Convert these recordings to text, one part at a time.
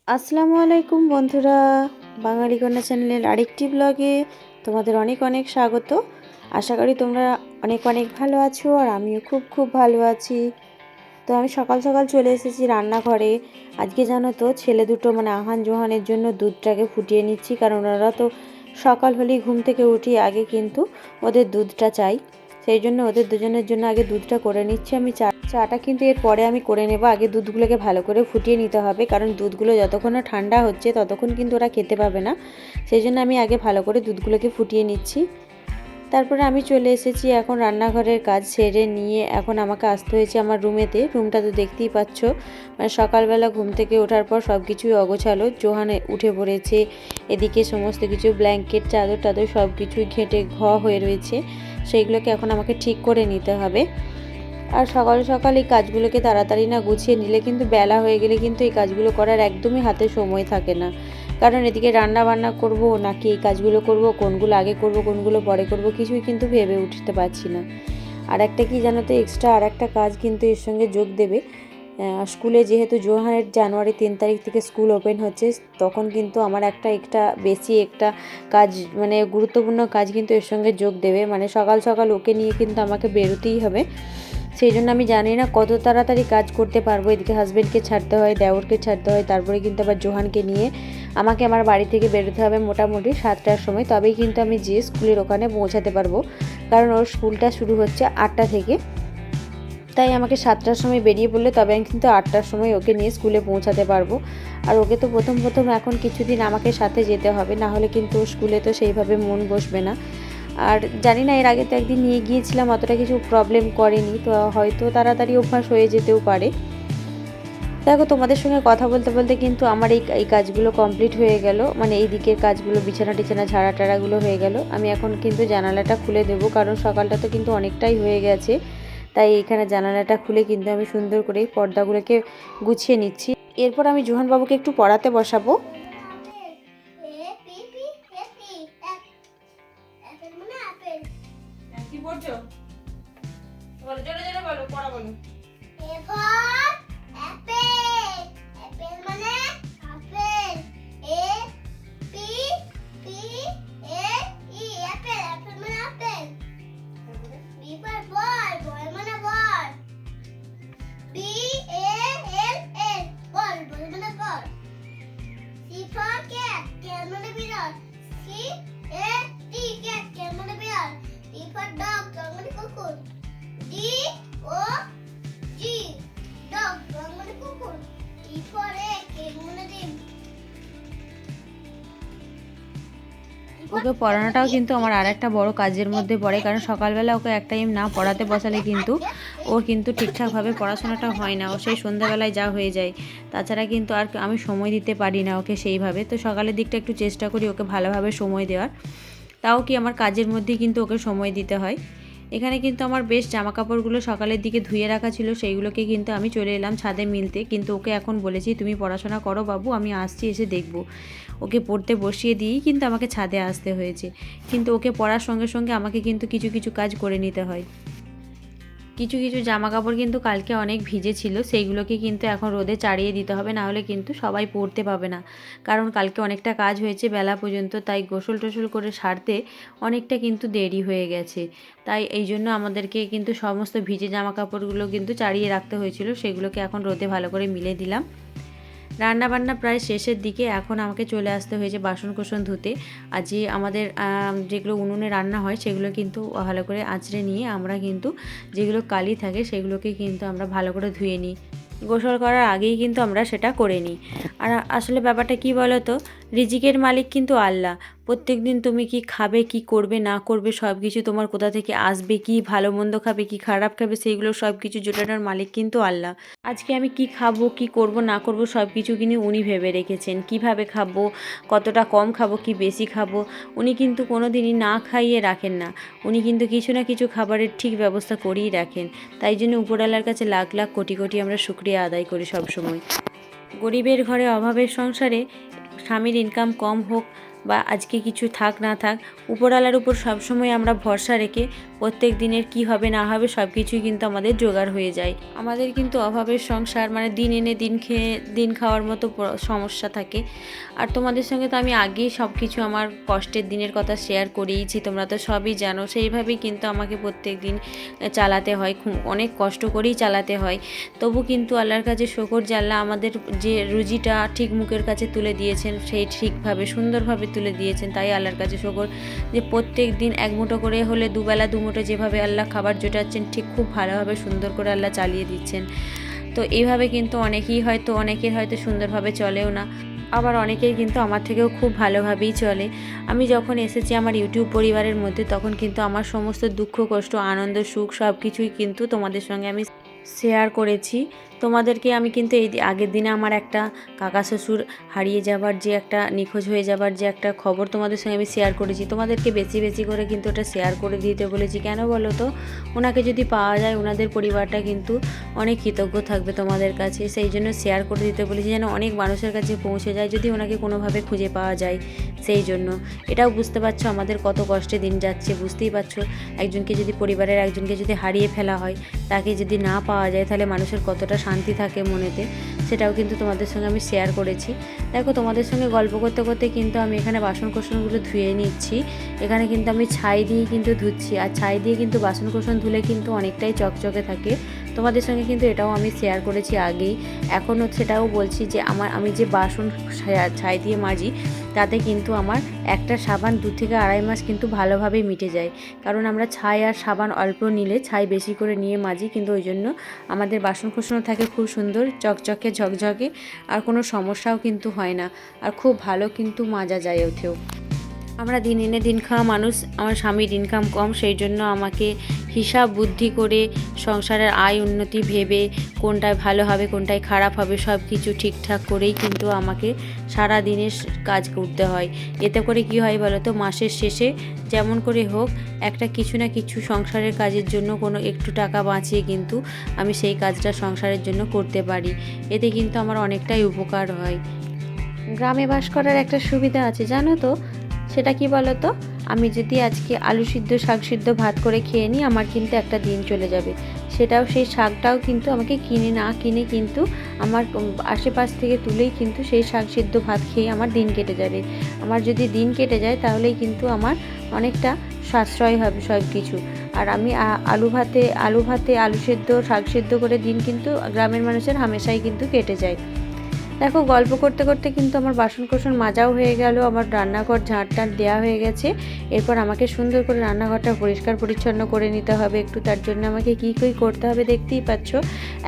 আসসালামু আলাইকুম বন্ধুরা, বাঙালি কন্যা চ্যানেলের আরেকটি ব্লগে তোমাদের অনেক অনেক স্বাগত। আশা করি তোমরা অনেক অনেক ভালো আছো আর আমিও খুব খুব ভালো আছি। তো আমি সকাল সকাল চলে এসেছি রান্নাঘরে। আজকে জানো তো ছেলে দুটো মানে আহান জোহানের জন্য দুধটাকে ফুটিয়ে নিচ্ছি, কারণ ওরা তো সকাল হলেই ঘুম থেকে উঠি আগে কিন্তু ওদের দুধটা চাই। সেই জন্য ওদের দুজনের জন্য আগে দুধটা করে নিচ্ছি। আমি চাটা কিন্তু এর পরে আমি করে নেব। আগে দুধগুলোকে ভালো করে ফুটিয়ে নিতে হবে, কারণ দুধগুলো যতক্ষণ না ঠান্ডা হচ্ছে ততক্ষণ কিন্তু ওরা খেতে পাবে না। সেই জন্য আমি আগে ভালো করে দুধগুলোকে ফুটিয়ে নিচ্ছি। তারপরে আমি চলে এসেছি এখন রান্নাঘরের কাজ সেরে নিয়ে। এখন আমাকে আসতে হয়েছে আমার রুমটা তো দেখতেই পাচ্ছ, মানে সকালবেলা ঘুম থেকে ওঠার পর সব কিছুই অগোছালো। জোহানে উঠে পড়েছে, এদিকে সমস্ত কিছু ব্ল্যাঙ্কেট চাদর টাদর সব কিছুই ঘেঁটে হয়ে রয়েছে। সেইগুলোকে এখন আমাকে ঠিক করে নিতে হবে। আর সকাল সকাল এই কাজগুলোকে তাড়াতাড়ি না গুছিয়ে নিলে কিন্তু বেলা হয়ে গেলে কিন্তু এই কাজগুলো করার একদমই হাতে সময় থাকে না। কারণ এদিকে রান্না বান্না করব নাকি এই কাজগুলো করব, কোনগুলো আগে করব কোনগুলো পরে করব কিছুই কিন্তু ভেবে উঠতে পারছি না। আর একটা কি জানো তো, এক্সট্রা আর একটা কাজ কিন্তু এর সঙ্গে যোগ দেবে। স্কুলে যেহেতু জোহানের জানুয়ারি 3 তারিখ থেকে স্কুল ওপেন হচ্ছে, তখন কিন্তু আমার একটা বেশি একটা কাজ, মানে গুরুত্বপূর্ণ কাজ কিন্তু এর সঙ্গে যোগ দেবে। মানে সকাল সকাল ওকে নিয়ে কিন্তু আমাকে বেরোতেই হবে। সেই জন্য আমি জানি না কত তাড়াতাড়ি কাজ করতে পারবো। এদিকে হাজব্যান্ডকে ছাড়তে হয়, দেওরকে ছাড়তে হয়, তারপরে কিন্তু আবার জোহানকে নিয়ে আমাকে আমার বাড়ি থেকে বেরোতে হবে মোটামুটি 7টার সময়। তবেই কিন্তু আমি যে স্কুলের ওখানে পৌঁছাতে পারবো, কারণ ওর স্কুলটা শুরু হচ্ছে 8টা থেকে। তাই আমাকে 7টার সময় বেরিয়ে পড়লে তবে আমি কিন্তু 8টার সময় ওকে নিয়ে স্কুলে পৌঁছাতে পারবো। আর ওকে তো প্রথম প্রথম এখন কিছুদিন আমাকে সাথে যেতে হবে, না হলে কিন্তু স্কুলে তো সেইভাবে মন বসবে না। আর জানি না, এর আগে তো একদিন নিয়ে গিয়েছিলাম, অতটা কিছু প্রবলেম করেনি, তো হয়তো তাড়াতাড়ি অভ্যাস হয়ে যেতেও পারে। দেখো, তোমাদের সঙ্গে কথা বলতে বলতে কিন্তু আমার এই কাজগুলো কমপ্লিট হয়ে গেল। মানে এই দিকের কাজগুলো, বিছানা টিছানা ঝাড়া টাড়াগুলো হয়ে গেল। আমি এখন কিন্তু জানালাটা খুলে দেবো, কারণ সকালটা তো কিন্তু অনেকটাই হয়ে গেছে। তাই এখানে জানালাটা খুলে কিন্তু আমি সুন্দর করে পর্দাগুলোকে গুছিয়ে নিচ্ছি। এরপর আমি জোহানবাবুকে একটু পড়াতে বসাবো। কি পড়ছো? বলো, জোরে জোরে বলো, পড়া বলো। ওকে পড়ানোটাও কিন্তু আমার আর একটা বড় কাজের মধ্যে পড়ে, কারণ সকালবেলা ওকে এক টাইম না পড়াতে বসালে কিন্তু ওর কিন্তু ঠিকঠাকভাবে পড়াশোনাটা হয় না। ও সেই সন্ধ্যাবেলায় যা হয়ে যায়, তাছাড়া কিন্তু আর আমি সময় দিতে পারি না ওকে সেইভাবে। তো সকালের দিকটা একটু চেষ্টা করি ওকে ভালোভাবে সময় দেওয়ার, তাও কি আমার কাজের মধ্যেই কিন্তু ওকে সময় দিতে হয়। এখানে কিন্তু আমার বেশ জামা কাপড়গুলো সকালের দিকে ধুয়ে রাখা ছিল, সেইগুলোকে কিন্তু আমি চলে এলাম ছাদে মিলতে। কিন্তু ওকে এখন বলেছি, তুমি পড়াশোনা করো বাবু, আমি আসছি, এসে দেখব। ওকে পড়তে বসিয়ে দিয়েই কিন্তু আমাকে ছাদে আসতে হয়েছে। কিন্তু ওকে পড়ার সঙ্গে সঙ্গে আমাকে কিন্তু কিছু কিছু কাজ করে নিতে হয়। কিছু কিছু জামা কাপড় কিন্তু কালকে অনেক ভিজে ছিল, সেইগুলোকে কিন্তু এখন রোদে চাড়িয়ে দিতে হবে, না হলে কিন্তু সবাই পরতে পাবে না। কারণ কালকে অনেকটা কাজ হয়েছে বেলা পর্যন্ত, তাই গোসল টোসল করে সারতে অনেকটা কিন্তু দেরি হয়ে গেছে। তাই এই জন্য আমাদেরকে কিন্তু সমস্ত ভিজে জামা কাপড়গুলো কিন্তু চাড়িয়ে রাখতে হয়েছিল, সেগুলোকে এখন রোদে ভালো করে মিলে দিলাম। রান্নাবান্না প্রায় শেষের দিকে, এখন আমাকে চলে আসতে হয়েছে বাসন কোসন ধুতে। আর যে আমাদের যেগুলো উনুনে রান্না হয় সেগুলো কিন্তু ভালো করে আঁচড়ে নিয়ে আমরা কিন্তু যেগুলো কালি থাকে সেগুলোকে কিন্তু আমরা ভালো করে ধুয়ে নিই। গোসল করার আগেই কিন্তু আমরা সেটা করে নিই। আর আসলে ব্যাপারটা কি বলো তো, রিজিকের মালিক কিন্তু আল্লাহ। প্রত্যেক দিন তুমি কি খাবে, কি করবে না করবে, সব কিছু তোমার কোথা থেকে আসবে, কি ভালো মন্দ খাবে কি খারাপ খাবে, সেইগুলো সব কিছু জোটানোর মালিক কিন্তু আল্লাহ। আজকে আমি কি খাবো, কি করব না করব, সব কিছু কিন্তু উনি ভেবে রেখেছেন। কিভাবে খাবো, কতটা কম খাবো কি বেশি খাবো, উনি কিন্তু কোনো দিনই না খাইয়ে রাখেন না। উনি কিন্তু কিছু না কিছু খাবারের ঠিক ব্যবস্থা করেই রাখেন। তাই জন্য উপরওয়ালার কাছে লাখ লাখ কোটি কোটি আমরা শুকরিয়া আদায় করি সব সময়। গরিবের ঘরে অভাবের সংসারে স্বামীর ইনকাম কম হোক বা আজকে কিছু থাক না থাক, উপরওয়ালার উপর সবসময় আমরা ভরসা রেখে প্রত্যেক দিনের কি হবে না হবে সব কিছুই কিন্তু আমাদের জোগাড় হয়ে যায়। আমাদের কিন্তু অভাবের সংসার, মানে দিন এনে দিন খেয়ে দিন খাওয়ার মতো সমস্যা থাকে। আর তোমাদের সঙ্গে তো আমি আগেই সব কিছু আমার কষ্টের দিনের কথা শেয়ার করেইছি, তোমরা তো সবই জানো। সেইভাবেই কিন্তু আমাকে প্রত্যেক দিন চালাতে হয়, অনেক কষ্ট করেই চালাতে হয়। তবু কিন্তু আল্লাহর কাছে শকর যে আল্লাহ আমাদের যে রুজিটা ঠিক মুখের কাছে তুলে দিয়েছেন, সেই ঠিকভাবে সুন্দরভাবে তুলে দিয়েছেন। তাই আল্লাহর কাছে শকর যে প্রত্যেক দিন এক মুঠো করে হলে দুবেলা দুমুঠো যেভাবে আল্লাহ খাবার জোটাচ্ছেন, ঠিক খুব ভালোভাবে সুন্দর করে আল্লাহ চালিয়ে দিচ্ছেন। তো এইভাবে কিন্তু অনেকের হয়তো সুন্দরভাবে চলেও না, আবার অনেকেই কিন্তু আমার থেকেও খুব ভালোভাবেই চলে। আমি যখন এসেছি আমার ইউটিউব পরিবারের মধ্যে, তখন কিন্তু আমার সমস্ত দুঃখ কষ্ট আনন্দ সুখ সব কিছুই কিন্তু তোমাদের সঙ্গে আমি শেয়ার করেছি। তোমাদেরকে আমি কিন্তু এই আগের দিনে আমার একটা কাকা শ্বশুর হারিয়ে যাবার যে একটা নিখোঁজ হয়ে যাবার যে একটা খবর তোমাদের সঙ্গে আমি শেয়ার করেছি, তোমাদেরকে বেশি বেশি করে কিন্তু ওটা শেয়ার করে দিতে বলেছি। কেন বলো তো, ওনাকে যদি পাওয়া যায় ওনাদের পরিবারটা কিন্তু অনেক কৃতজ্ঞ থাকবে তোমাদের কাছে, সেই জন্য শেয়ার করে দিতে বলেছি যেন অনেক মানুষের কাছে পৌঁছে যায় যদি ওনাকে কোনোভাবে খুঁজে পাওয়া যায়। সেই জন্য এটাও বুঝতে পারছো আমাদের কত কষ্টে দিন যাচ্ছে, বুঝতেই পারছো। একজনকে যদি পরিবারের একজনকে যদি হারিয়ে ফেলা হয়, তাকে যদি না পাওয়া যায় তাহলে মানুষের কতটা শান্তি থাকে মনেতে, সেটাও কিন্তু তোমাদের সঙ্গে আমি শেয়ার করেছি। দেখো, তোমাদের সঙ্গে গল্প করতে করতে কিন্তু আমি এখানে বাসনকোসনগুলো ধুয়ে নিচ্ছি। এখানে কিন্তু আমি ছাই দিয়ে কিন্তু ধুচ্ছি, আর ছাই দিয়ে কিন্তু বাসনকোসন ধুলে কিন্তু অনেকটাই চকচকে থাকে। তোমাদের সঙ্গে কিন্তু এটাও আমি শেয়ার করেছি আগেই, এখনও সেটাও বলছি যে আমি যে বাসন ছাই দিয়ে মাজি, তাতে কিন্তু আমার একটা সাবান 2 থেকে আড়াই মাস কিন্তু ভালোভাবেই মিটে যায়। কারণ আমরা ছাই আর সাবান অল্প নিলে ছাই বেশি করে নিয়ে মাজি, কিন্তু ওই জন্য আমাদের বাসনকোসনও থাকে খুব সুন্দর চকচকে ঝকঝকে, আর কোনো সমস্যাও কিন্তু হয় না, আর খুব ভালো কিন্তু মাজা যায় ওঠেও। আমরা দিন এনে দিন খাওয়া মানুষ, আমার স্বামীর ইনকাম কম, সেই জন্য আমাকে হিসাব বুদ্ধি করে সংসারের আয় উন্নতি ভেবে কোনটায় ভালো হবে কোনটায় খারাপ হবে সব কিছু ঠিকঠাক করেই কিন্তু আমাকে সারা দিনের কাজ করতে হয়। এতে করে কি হয় বলো তো, মাসের শেষে যেমন করে হোক একটা কিছু না কিছু সংসারের কাজের জন্য কোনো একটু টাকা বাঁচিয়ে কিন্তু আমি সেই কাজটা সংসারের জন্য করতে পারি। এতে কিন্তু আমার অনেকটাই উপকার হয়। গ্রামে বাস করার একটা সুবিধা আছে জানো তো, সেটা কি বলো তো, আমি যদি আজকে আলু সিদ্ধ শাক সিদ্ধ ভাত করে খেয়ে নিই, আমার কিন্তু একটা দিন চলে যাবে। সেটাও সেই শাকটাও কিন্তু আমাকে কিনে কিন্তু আমার আশেপাশ থেকে তুলেই কিন্তু সেই শাক সিদ্ধ ভাত খেয়ে আমার দিন কেটে যাবে। আমার যদি দিন কেটে যায় তাহলেই কিন্তু আমার অনেকটা সাশ্রয় হবে সব কিছু। আর আমি আলু ভাতে আলু সেদ্ধ শাক সেদ্ধ করে দিন কিন্তু গ্রামের মানুষের হামেশাই কিন্তু কেটে যায়। দেখো, গল্প করতে করতে কিন্তু আমার বাসনকোসন মাজাও হয়ে গেল, আমার রান্নাঘর ঝাঁট দেওয়া হয়ে গেছে। এরপর আমাকে সুন্দর করে রান্নাঘরটা পরিষ্কার পরিচ্ছন্ন করে নিতে হবে একটু, তার জন্য আমাকে কী করতে হবে দেখতেই পাচ্ছ।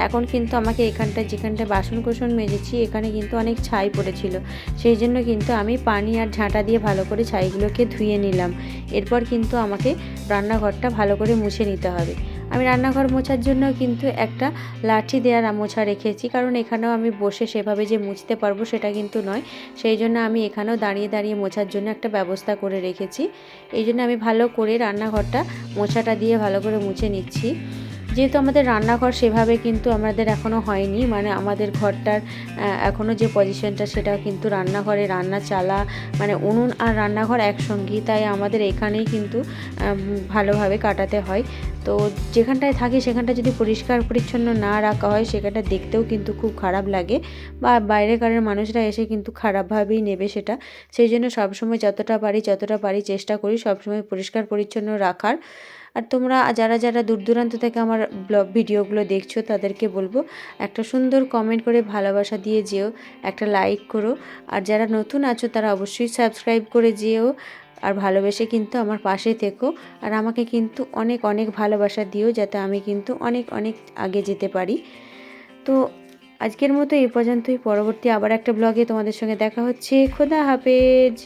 এখন কিন্তু আমাকে যেখানটায় বাসনকোসন মেজেছি এখানে কিন্তু অনেক ছাই পড়েছিল, সেই জন্য কিন্তু আমি পানি আর ঝাঁটা দিয়ে ভালো করে ছাইগুলোকে ধুয়ে নিলাম। এরপর কিন্তু আমাকে রান্নাঘরটা ভালো করে মুছে নিতে হবে। আমি রান্নাঘর মোছার জন্য কিন্তু একটা লাঠি দেওয়ার মোছা রেখেছি, কারণ এখানেও আমি বসে সেভাবে যে মুছতে পারবো সেটা কিন্তু নয়, সেই জন্য আমি এখানেও দাঁড়িয়ে দাঁড়িয়ে মোছার জন্য একটা ব্যবস্থা করে রেখেছি। এই জন্য আমি ভালো করে রান্নাঘরটা মোছাটা দিয়ে ভালো করে মুছে নিচ্ছি। যেহেতু আমাদের রান্নাঘর সেভাবে কিন্তু আমাদের এখনও হয়নি, মানে আমাদের ঘরটার এখনও যে পজিশনটা সেটাও কিন্তু রান্নাঘরে রান্না চালা, মানে উনুন আর রান্নাঘর একসঙ্গেই, তাই আমাদের এখানেই কিন্তু ভালোভাবে কাটাতে হয়। তো যেখানটায় থাকি সেখানটা যদি পরিষ্কার পরিচ্ছন্ন না রাখা হয় সেখানটা দেখতেও কিন্তু খুব খারাপ লাগে, বা বাইরেকারের মানুষরা এসে কিন্তু খারাপভাবেই নেবে সেটা। সেই জন্য সবসময় যতটা পারি চেষ্টা করি সবসময় পরিষ্কার পরিচ্ছন্ন রাখার। আর তোমরা যারা দূর দূরান্ত থেকে আমার ভিডিওগুলো দেখছো তাদেরকে বলবো একটা সুন্দর কমেন্ট করে ভালোবাসা দিয়ে যেও, একটা লাইক করো। আর যারা নতুন আছো তারা অবশ্যই সাবস্ক্রাইব করে যেও, আর ভালোবেসে কিন্তু আমার পাশে থেকো। আর আমাকে কিন্তু অনেক অনেক ভালোবাসা দিও, যাতে আমি কিন্তু অনেক অনেক আগে যেতে পারি। তো আজকের মতো এই পর্যন্তই, পরবর্তী আবার একটা ব্লগে তোমাদের সঙ্গে দেখা হচ্ছে। খোদা হাফেজ।